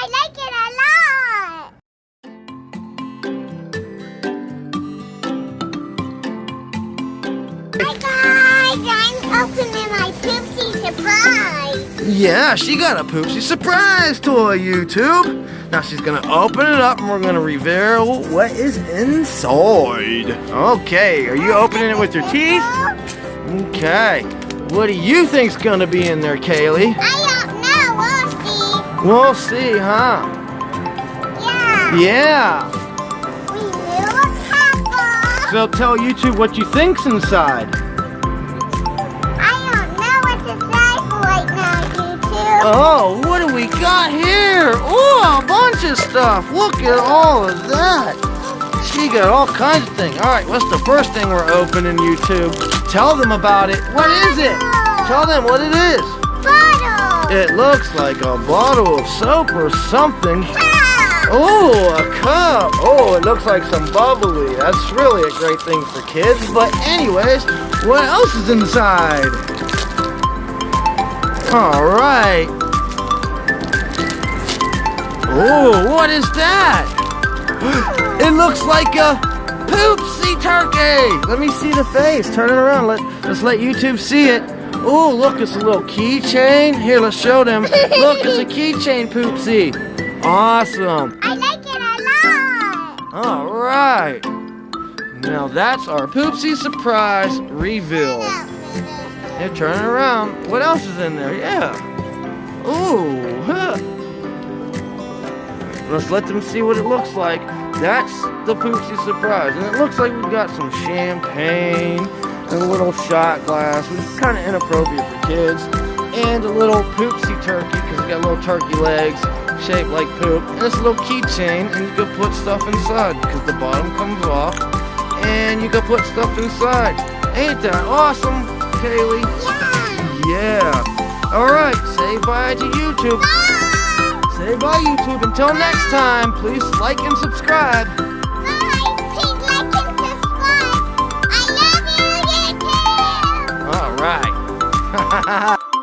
I like it a lot. Hi guys, I'm opening my Poopsie surprise. Yeah, she got a Poopsie surprise toy, YouTube. Now she's gonna open it up and we're gonna reveal what is inside. Okay, are you opening it with your teeth? Okay. What do you think's gonna be in there, Kaylee? I don't know, we'll see. We'll see, huh? Yeah. Yeah. We will look happy. So tell YouTube what you think's inside. I don't know what to say for right now, YouTube. Oh, what do we got here? Oh, a bunch of stuff. Look at all of that. She got all kinds of things. All right, what's the first thing we're opening, YouTube? Tell them about it. What is it? Tell them what it is. Bottle. It looks like a bottle of soap or something. Wow. Oh, a cup. Oh, it looks like some bubbly. That's really a great thing for kids. But anyways, what else is inside? All right. Oh, what is that? It looks like a Poopsie turkey. Let me see the face. Turn it around. Let's let YouTube see it. Oh, look, it's a little keychain. Here, let's show them. Look, it's a keychain, Poopsie. Awesome. I like it a lot. All right. Now that's our Poopsie surprise reveal. Here, turn it around. What else is in there? Yeah. Ooh, huh. Let's let them see what it looks like. That's the Poopsie surprise. And it looks like we've got some champagne and a little shot glass, which is kind of inappropriate for kids. And a little Poopsie turkey, because it's got little turkey legs shaped like poop. And it's a little keychain, and you can put stuff inside, because the bottom comes off. And you can put stuff inside. Ain't that awesome, Kaylee? Yeah. Yeah. All right, say bye to YouTube. Say bye, YouTube. Until next time, please like and subscribe. Bye. Please like and subscribe. I love you, YouTube. All right.